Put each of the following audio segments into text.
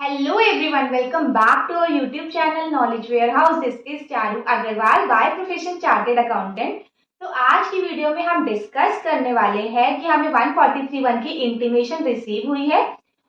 Hello everyone, welcome back to our YouTube channel Knowledge Warehouse. This is Charu Agrawal by profession chartered accountant. तो आज की video में हम discuss करने वाले हैं कि हमें 143(1) की इंटीमेशन रिसीव हुई है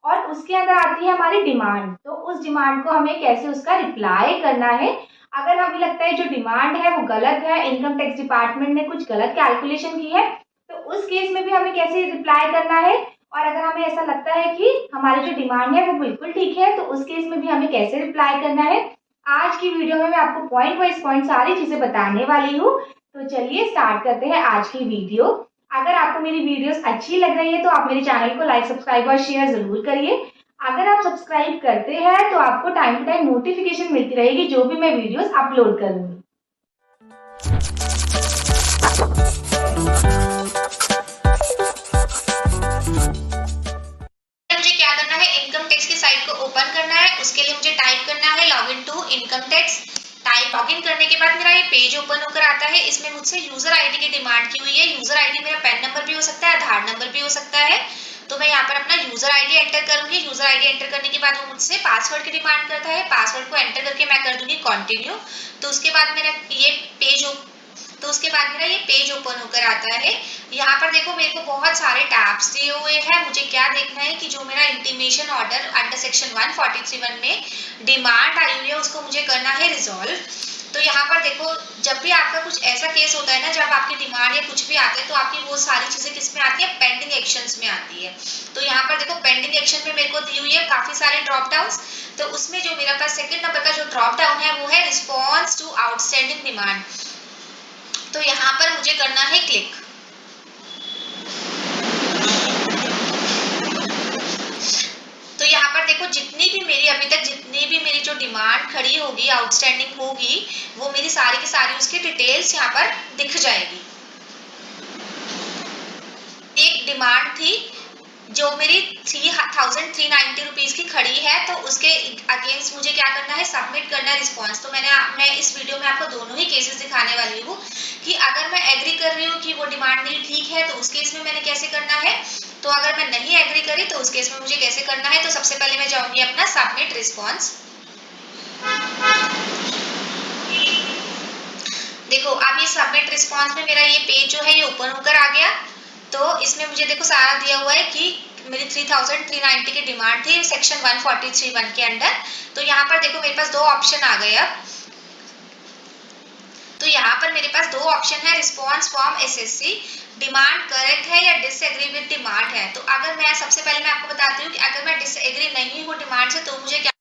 और उसके अंदर आती है हमारी डिमांड। तो उस डिमांड को हमें कैसे उसका रिप्लाई करना है। अगर हमें लगता है जो डिमांड है वो गलत है, इनकम टैक्स डिपार्टमेंट ने कुछ गलत कैलकुलेशन की है, तो उस केस में भी हमें कैसे रिप्लाई करना है। और अगर हमें ऐसा लगता है कि हमारी जो डिमांड है वो बिल्कुल ठीक है, तो उस केस में भी हमें कैसे रिप्लाई करना है। आज की वीडियो में मैं आपको पॉइंट वाइज पॉइंट सारी चीजें बताने वाली हूँ। तो चलिए स्टार्ट करते हैं आज की वीडियो। अगर आपको मेरी वीडियोस अच्छी लग रही है तो आप मेरे चैनल को लाइक, सब्सक्राइब और शेयर जरूर करिए। अगर आप सब्सक्राइब करते हैं तो आपको टाइम टू टाइम नोटिफिकेशन मिलती रहेगी जो भी मैं वीडियोस अपलोड करूंगी। ओपन करना है, उसके लिए मुझे टाइप करना है login to income tax. Login करने के बाद मेरा ये पेज ओपन होकर आता है। इसमें मुझसे यूजर आईडी की डिमांड की हुई है। यूजर आईडी मेरा पैन नंबर भी हो सकता है, आधार नंबर भी हो सकता है। तो मैं यहाँ पर अपना यूजर आईडी एंटर करूंगी। यूजर आईडी एंटर करने के बाद वो मुझसे पासवर्ड की डिमांड करता है। पासवर्ड को एंटर करके मैं कर दूंगी कंटिन्यू। तो उसके बाद मेरा ये पेज ओपन होकर आता है। यहाँ पर देखो मेरे को बहुत सारे टैब्स दिए हुए हैं। मुझे क्या देखना है कि जो मेरा इंटीमेशन ऑर्डर अंडर सेक्शन 143(1) में डिमांड आई हुई है उसको मुझे करना है रिजॉल्व। तो यहाँ पर देखो, जब भी आपका कुछ ऐसा केस होता है ना, जब आपकी डिमांड या कुछ भी आता है तो आपकी वो सारी चीजें किस में आती है, पेंडिंग एक्शंस में आती है। तो यहाँ पर देखो पेंडिंग एक्शन में मेरे को दी हुई है काफी सारे ड्रॉप डाउन। तो उसमें जो मेरा पास सेकंड नंबर का जो ड्रॉप डाउन है वो है रिस्पॉन्स टू आउटस्टैंडिंग डिमांड। तो यहाँ पर मुझे करना है क्लिक। तो यहाँ पर देखो जितनी भी मेरी जो डिमांड खड़ी होगी, आउटस्टैंडिंग होगी, वो मेरी सारी की सारी उसकी डिटेल्स यहाँ पर दिख जाएगी। एक डिमांड थी जो मेरी 3,390 रुपीज की खड़ी है, तो उसके अगेंस्ट मुझे क्या करना है, सबमिट करना है रिस्पॉन्स। तो मैं इस वीडियो में आपको दोनों ही केसेस दिखाने वाली हूँ कि अगर मैं एग्री कर रही हूँ कि वो डिमांड मेरी ठीक है तो उस केस में मैंने कैसे करना है, तो अगर मैं नहीं एग्री करी तो उस केस में मुझे कैसे करना है। तो सबसे पहले मैं जाऊंगी अपना सबमिट रिस्पॉन्स। देखो अब ये सबमिट रिस्पॉन्स में मेरा ये पेज जो है ये ओपन होकर आ गया। तो इसमें मुझे देखो सारा दिया हुआ है कि मेरी 3,390 की डिमांड थी सेक्शन 143(1) के अंडर। तो यहाँ पर देखो मेरे पास दो ऑप्शन आ गए। अब तो यहाँ पर मेरे पास दो ऑप्शन है, response from SSC, demand correct है या डिसएग्री विद डिमांड है। तो अगर मैं सबसे पहले मैं आपको बताती हूँ कि अगर मैं डिसएग्री नहीं हूँ डिमांड से तो मुझे क्या,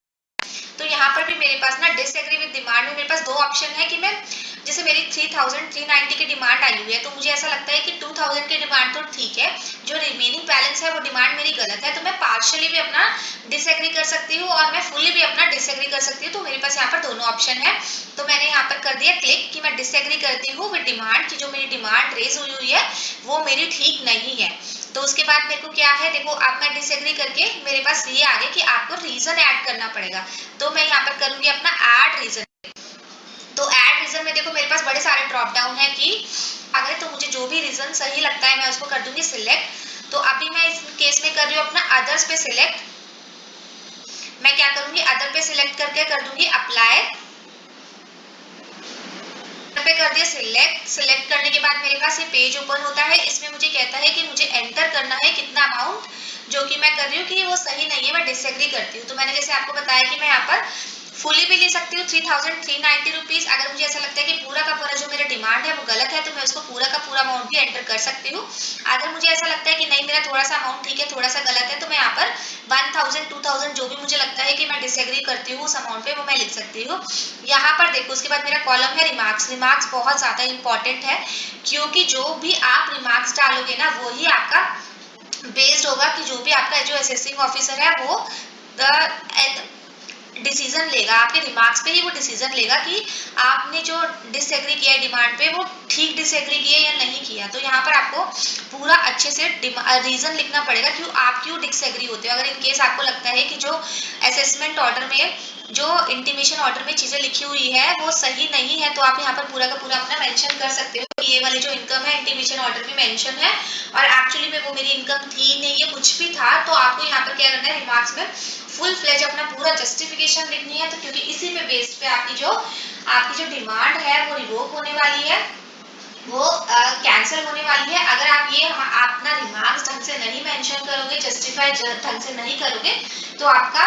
तो यहाँ पर भी मेरे पास ना डिसएग्री विद डिमांड में मेरे पास दो ऑप्शन है कि मैं, जैसे मेरी 3,390 की डिमांड आई हुई है तो मुझे ऐसा लगता है कि 2,000 की डिमांड तो ठीक है, जो रिमेनिंग बैलेंस है वो डिमांड मेरी गलत है, तो मैं पार्शियली भी अपना डिसएग्री कर सकती हूँ और मैं फुली भी अपना डिसएग्री कर सकती हूँ। तो मेरे पास यहाँ पर दोनों ऑप्शन है। तो मैंने यहाँ पर कर दिया क्लिक कि मैं डिसएग्री करती हूँ विद डिमांड की जो मेरी डिमांड रेज हुई है वो मेरी ठीक नहीं है। तो उसके बाद मेरे को क्या है, देखो अब मैं डिसएग्री करके मेरे पास ये आ गया कि आपको रीजन ऐड करना पड़ेगा। तो मैं यहाँ पर करूंगी अपना ऐड रीजन। तो ऐड रीजन में देखो मेरे पास बड़े सारे ड्रॉप डाउन है कि अगर तो मुझे जो भी रीजन सही लगता है मैं उसको कर दूंगी सिलेक्ट। तो अभी मैं इस केस में कर रही हूँ अपना अदर्स पे सिलेक्ट। मैं क्या करूंगी, अदर पे सिलेक्ट करके कर दूंगी अप्लाई पे कर दिया सिलेक्ट। सिलेक्ट करने के बाद मेरे पास ये पेज ओपन होता है। इसमें मुझे कहता है कि मुझे एंटर करना है कितना अमाउंट, जो कि मैं कर रही हूँ कि वो सही नहीं है, मैं डिसएग्री करती हूँ। तो मैंने जैसे आपको बताया कि मैं यहाँ पर फुली भी ले सकती हूँ 3,390 रुपीज। अगर मुझे ऐसा लगता है कि पूरा का पूरा जो मेरा डिमांड है वो गलत है तो मैं उसको पूरा का पूरा अमाउंट भी एंटर कर सकती हूँ। अगर मुझे ऐसा लगता है कि नहीं मेरा थोड़ा सा अमाउंट ठीक है थोड़ा सा गलत है तो मैं यहाँ पर 1,000 2,000 जो भी मुझे लगता है कि मैं डिसएग्री करती हूँ उस अमाउंट पे वो मैं लिख सकती हूँ। यहाँ पर देखो उसके बाद मेरा कॉलम है रिमार्क्स। रिमार्क्स बहुत ज्यादा इंपॉर्टेंट है क्योंकि जो भी आप रिमार्क्स डालोगे ना वही आपका बेस्ड होगा कि जो भी आपका जो असेसिंग ऑफिसर है वो डिसीजन लेगा, आपके रिमार्क्स पे ही वो डिसीजन लेगा कि आपने जो डिसएग्री किया है डिमांड पे वो ठीक डिसएग्री किया या नहीं किया। तो यहाँ पर आपको पूरा अच्छे से रीजन लिखना पड़ेगा क्यों आप क्यों डिसएग्री होते हो। अगर इनकेस आपको लगता है कि जो असेसमेंट ऑर्डर में, जो इंटीमेशन ऑर्डर में चीजें लिखी हुई है वो सही नहीं है, तो आप यहाँ पर पूरा का पूरा अपना मेंशन कर सकते हो कि ये वाली जो इनकम है इंटीमेशन ऑर्डर में मेंशन है और एक्चुअली में वो मेरी इनकम थी नहीं, ये कुछ भी था। तो आपको यहाँ पर क्या करना है, रिमार्क्स में फुल फ्लेज अपना पूरा जस्टिफिकेशन लिखनी है। तो क्योंकि इसी पे बेस पे आपकी जो डिमांड है वो रिवोक होने वाली है, वो कैंसिल होने वाली है। अगर आप ये अपना रिमार्क्स ढंग से नहीं मेंशन करोगे, जस्टिफाई ढंग से नहीं करोगे, तो आपका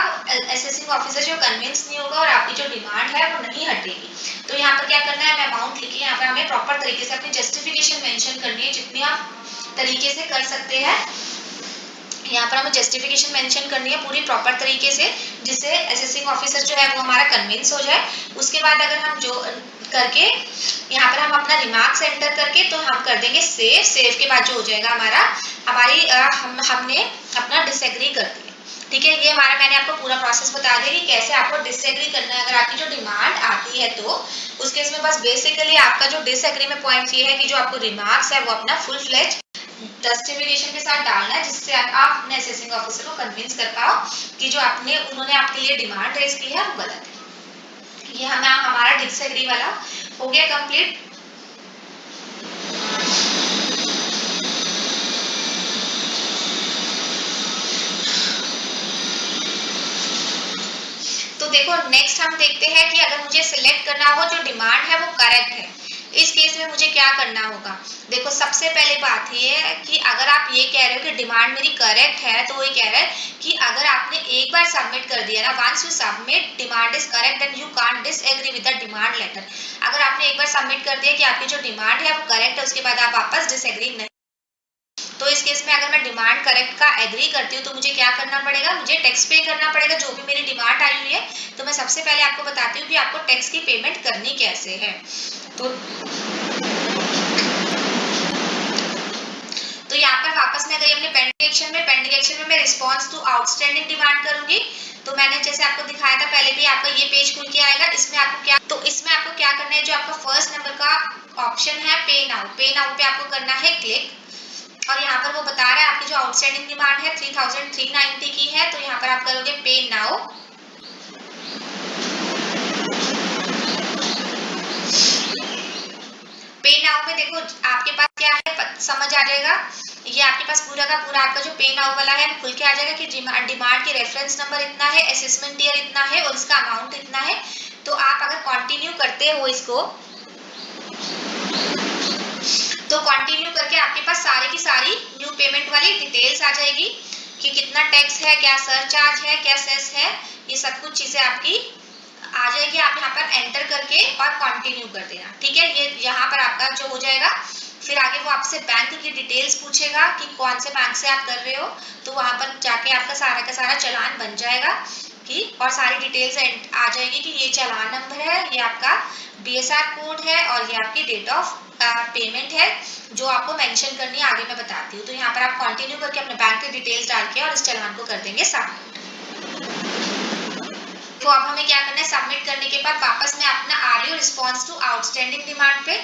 असेसिंग ऑफिसर जो कन्विंस नहीं होगा और आपकी जो डिमांड है वो नहीं हटेगी। तो यहाँ पर क्या करना है, मैं अमाउंट लिखी, यहाँ पर हमें प्रॉपर तरीके से अपनी जस्टिफिकेशन मेंशन करनी है, जितनी आप तरीके से कर सकते हैं। यहाँ पर हमें जस्टिफिकेशन मेंशन करनी है पूरी प्रॉपर तरीके से, जिससे असेसिंग ऑफिसर जो है वो हमारा कन्विंस हो जाए। उसके बाद अगर हम जो करके यहाँ पर हम अपना रिमार्क्स एंटर करके तो हम कर देंगे सेव। सेव के बाद जो हो जाएगा हमने अपना डिसएग्री कर दिया। ठीक है, ये हमारा मैंने आपको पूरा प्रोसेस बता दिया कि कैसे आपको डिसएग्री करना है। अगर आपकी जो डिमांड आती है तो उस केस में बस बेसिकली आपका जो डिसएग्री में पॉइंट ये है कि जो आपको रिमार्क्स है वो अपना फुल फ्लेज जस्टिफिकेशन के साथ डालना है, जिससे आप अपने असेसिंग ऑफिसर को कन्विंस कर पाओ कि जो उन्होंने आपके लिए डिमांड रेज की है वो गलत है। ये हमारा डिसएग्री वाला हो गया कंप्लीट। तो देखो नेक्स्ट हम देखते हैं कि अगर मुझे सिलेक्ट करना हो जो डिमांड है वो करेक्ट है, इस केस में मुझे क्या करना होगा। देखो सबसे पहले बात ये है कि अगर आप ये कह रहे हो कि डिमांड मेरी करेक्ट है, तो ये कह रहा है कि अगर आपने एक बार सबमिट कर दिया ना, once you submit demand is correct and you can't disagree with the demand letter. अगर आपने एक बार सबमिट कर दिया कि आपकी जो डिमांड है वो करेक्ट है, उसके बाद आप वापस डिसएग्री नहीं, तो इस केस में अगर मैं डिमांड करेक्ट का एग्री करती हूँ तो मुझे क्या करना पड़ेगा, मुझे टैक्स पे करना पड़ेगा जो भी मेरी डिमांड आई हुई है। तो मैं सबसे पहले आपको बताती हूँ कि आपको टैक्स की पेमेंट करनी कैसे है। तो यहाँ पर वापस मैं गई अपने पेंडिंग एक्शन में। पेंडिंग एक्शन में मैं रिस्पॉन्स टू आउटस्टैंडिंग डिमांड करूंगी। तो मैंने जैसे आपको दिखाया था पहले भी, आपका ये पेज खुल के आएगा। इसमें आपको क्या करना है, जो आपका फर्स्ट नंबर का ऑप्शन है पे नाउ, पे नाउ पे आपको करना है क्लिक। और यहाँ पर वो बता रहा है आपकी जो आउटस्टैंडिंग डिमांड है 3390 की है, तो यहाँ पर आप करोगे पे नाउ। पे नाउ में देखो आपके पास क्या है समझ आ जाएगा। ये आपके पास पूरा का पूरा आपका जो पे नाउ वाला है खुल के आ जाएगा कि डिमांड के रेफरेंस नंबर इतना है, असेसमेंट ईयर इतना है और इसका अमाउंट इतना है। तो आप अगर कंटिन्यू करते हो इसको, तो कंटिन्यू करके आपके पास सारी की सारी न्यू पेमेंट वाली डिटेल्स आ जाएगी कि कितना टैक्स है, क्या सरचार्ज है, क्या सेस है, ये सब कुछ चीजें आपकी आ जाएगी। आप यहाँ पर एंटर करके और कंटिन्यू कर देना। ठीक है, ये यहाँ पर आपका जो हो जाएगा। फिर आगे वो आपसे बैंक की डिटेल्स पूछेगा कि कौन से बैंक से आप कर रहे हो, तो वहां पर जाके आपका सारा का सारा चालान बन जाएगा कि और सारी डिटेल्स आ जाएगी कि ये चालान नंबर है, ये आपका BSR कोड है और ये आपकी डेट ऑफ पेमेंट है जो आपको मेंशन करनी है। आगे मैं बताती हूँ। तो यहाँ पर आप कंटिन्यू करके अपने बैंक की डिटेल्स डाल के और इस चालान को कर देंगे सबमिट। तो अब हमें क्या करना है, सबमिट करने के बाद वापस मैं अपना आ रही हूँ रिस्पॉन्स टू आउटस्टैंडिंग डिमांड पे।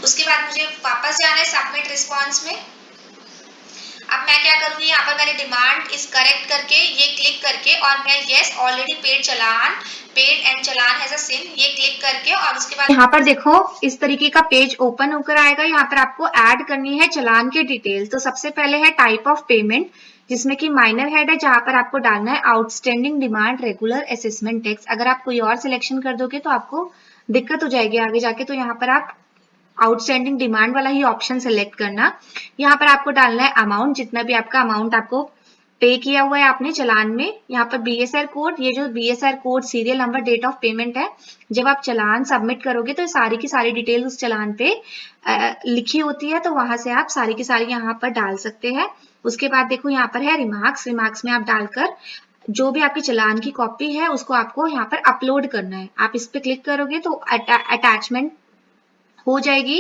उसके बाद मुझे वापस जाना है सबमिट रिस्पॉन्स में। अब मैं क्या करूंगी, यहाँ पर मैंने डिमांड इज करेक्ट करके ये क्लिक करके और मैं yes already paid challan, paid and challan has a sin, ये क्लिक करके और उसके बाद यहाँ पर देखो इस तरीके का पेज ओपन होकर आएगा। यहाँ पर आपको ऐड करनी है चालान की डिटेल्स। तो सबसे पहले है टाइप ऑफ पेमेंट, जिसमें कि माइनर हेड है, जहां पर आपको डालना है outstanding demand regular assessment tax. अगर आप कोई और सिलेक्शन कर दोगे तो आपको दिक्कत हो जाएगी आगे जाके। तो यहाँ पर आप आउटस्टैंडिंग डिमांड वाला ही ऑप्शन सेलेक्ट करना। यहाँ पर आपको डालना है अमाउंट, जितना भी आपका अमाउंट आपको पे किया हुआ है आपने चालान में। यहाँ पर BSR कोड, ये जो BSR code serial number date of payment है, जब आप चालान सबमिट करोगे तो सारी की सारी डिटेल उस चालान पे लिखी होती है, तो वहां से आप सारी की सारी यहाँ पर डाल सकते हैं। उसके बाद देखो यहाँ पर है रिमार्क्स, रिमार्क्स में आप डालकर जो भी आपके चालान की कॉपी है उसको आपको यहाँ पर अपलोड करना है। आप इस पे क्लिक करोगे तो अटैचमेंट हो जाएगी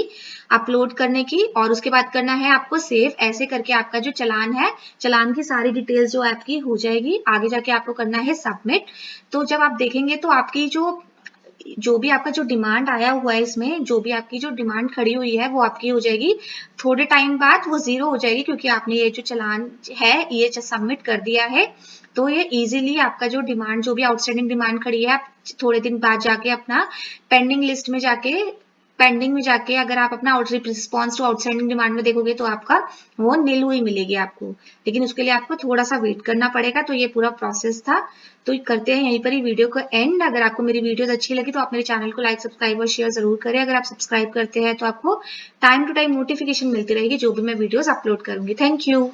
अपलोड करने की, और उसके बाद करना है आपको सेव। ऐसे करके आपका जो चालान है, चालान की सारी डिटेल्स जो आपकी हो जाएगी। आगे जाके आपको करना है सबमिट। तो जब आप देखेंगे तो आपकी जो भी आपका जो डिमांड आया हुआ है, इसमें जो भी आपकी जो डिमांड खड़ी हुई है वो आपकी हो जाएगी। थोड़े टाइम बाद वो जीरो हो जाएगी, क्योंकि आपने ये जो चालान है ये सबमिट कर दिया है। तो ये इजीली आपका जो डिमांड, जो भी आउटस्टैंडिंग डिमांड खड़ी है, आप थोड़े दिन बाद जाके अपना पेंडिंग लिस्ट में जाके, पेंडिंग में जाके अगर आप अपना रिस्पॉन्स टू आउटस्टैंडिंग डिमांड में देखोगे तो आपका वो नील हुई मिलेगी आपको। लेकिन उसके लिए आपको थोड़ा सा वेट करना पड़ेगा। तो ये पूरा प्रोसेस था। तो करते हैं यहीं पर ही वीडियो को एंड। अगर आपको मेरी वीडियोस अच्छी लगी तो आप मेरे चैनल को लाइक, सब्सक्राइब और शेयर जरूर करें। अगर आप सब्सक्राइब करते हैं तो आपको टाइम टू टाइम नोटिफिकेशन मिलती रहेगी जो भी मैं वीडियोस अपलोड करूंगी। Thank you.